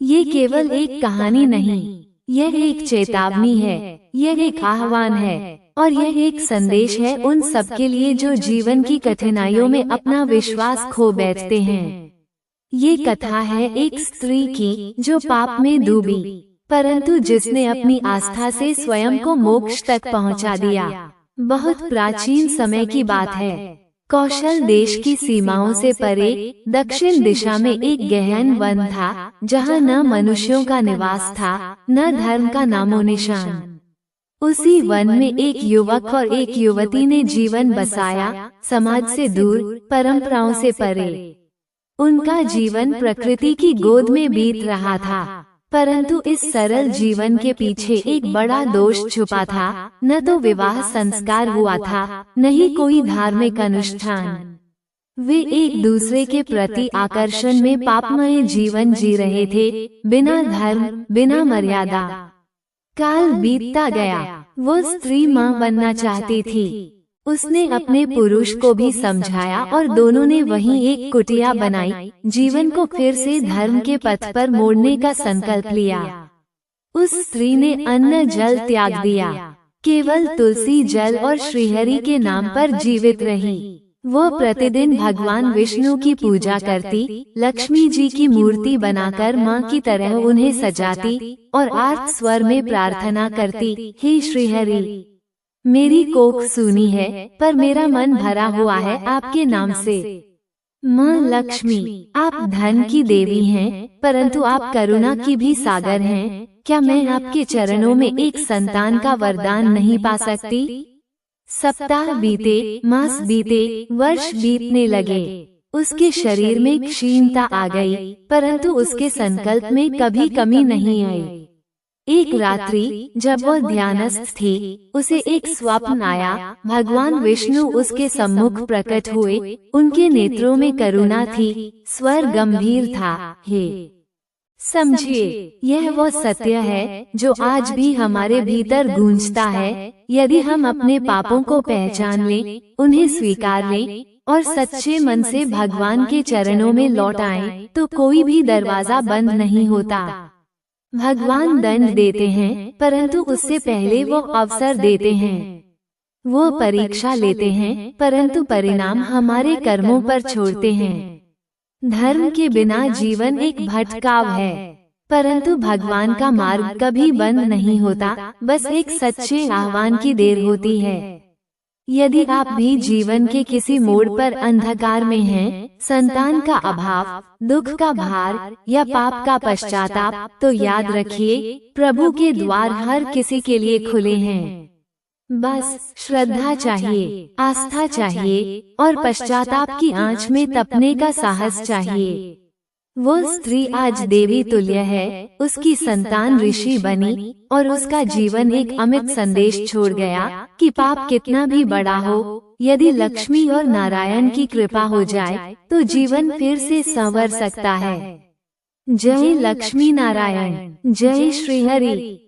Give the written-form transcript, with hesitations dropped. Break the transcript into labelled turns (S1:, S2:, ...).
S1: ये केवल एक कहानी नहीं, यह एक चेतावनी है, यह एक आह्वान है और यह एक संदेश है उन सबके लिए जो जीवन की कठिनाइयों में अपना विश्वास खो बैठते हैं। ये कथा है एक स्त्री की जो पाप में डूबी, परंतु जिसने अपनी आस्था से स्वयं को मोक्ष तक पहुंचा दिया। बहुत प्राचीन समय की बात है। कौशल देश की सीमाओं से परे दक्षिण दिशा में एक गहन वन था, जहाँ न मनुष्यों का निवास था, न धर्म का नामो निशान। उसी वन में एक युवक और एक युवती ने जीवन बसाया, समाज से दूर, परंपराओं से परे। उनका जीवन प्रकृति की गोद में बीत रहा था, परंतु इस सरल जीवन के पीछे एक बड़ा दोष छुपा था। न तो विवाह संस्कार हुआ था, न ही कोई धार्मिक अनुष्ठान। वे एक दूसरे के प्रति आकर्षण में पापमय जीवन जी रहे थे, बिना धर्म, बिना मर्यादा। काल बीतता गया, वो स्त्री माँ बनना चाहती थी। उसने अपने पुरुष को भी समझाया और दोनों ने वहीं एक कुटिया बनाई, जीवन को फिर से धर्म के पथ पर मोड़ने का संकल्प लिया। उस स्त्री ने अन्न जल त्याग दिया, केवल तुलसी जल और श्रीहरि के नाम पर जीवित रही। वो प्रतिदिन भगवान विष्णु की पूजा करती, लक्ष्मी जी की मूर्ति बनाकर माँ की तरह उन्हें सजाती और आर्त स्वर में प्रार्थना करती, हे श्रीहरि, मेरी कोख सूनी है पर मेरा मन भरा हुआ है आपके नाम से। माँ लक्ष्मी, आप धन की देवी हैं, परंतु आप करुणा की भी सागर हैं। क्या मैं आपके चरणों में एक संतान का वरदान नहीं पा सकती? सप्ताह बीते, मास बीते, वर्ष बीतने लगे। उसके शरीर में क्षीणता आ गई, परंतु उसके संकल्प में कभी कमी नहीं आई। एक रात्रि जब वह ध्यानस्थ थी, उसे एक स्वप्न आया। भगवान विष्णु उसके सम्मुख प्रकट हुए, उनके नेत्रों में करुणा थी, स्वर गंभीर था, हे समझिए, यह वो सत्य है जो आज भी हमारे भीतर गूंजता है। यदि हम अपने पापों को पहचान लें, उन्हें स्वीकार लें और सच्चे मन से भगवान के चरणों में लौट आएं, तो कोई भी दरवाजा बंद नहीं होता। भगवान दंड देते हैं, परंतु उससे पहले वो अवसर देते हैं। वो परीक्षा लेते हैं, परंतु परिणाम हमारे कर्मों पर छोड़ते हैं। धर्म के बिना जीवन एक भटकाव है, परंतु भगवान का मार्ग कभी बंद नहीं होता, बस एक सच्चे आह्वान की देर होती है। यदि आप भी जीवन के किसी मोड़ पर अंधकार में हैं, संतान का अभाव, दुख का भार या पाप का पश्चाताप, तो याद रखिए, प्रभु के द्वार हर किसी के लिए खुले हैं। बस श्रद्धा चाहिए, आस्था चाहिए और पश्चाताप की आंच में तपने का साहस चाहिए। वो स्त्री आज देवी तुल्य है, उसकी संतान ऋषि बनी और उसका जीवन एक अमित संदेश छोड़ गया कि पाप कितना भी बड़ा हो, यदि लक्ष्मी और नारायण की कृपा हो जाए तो जीवन फिर से संवर सकता है। जय लक्ष्मी नारायण, जय श्रीहरि।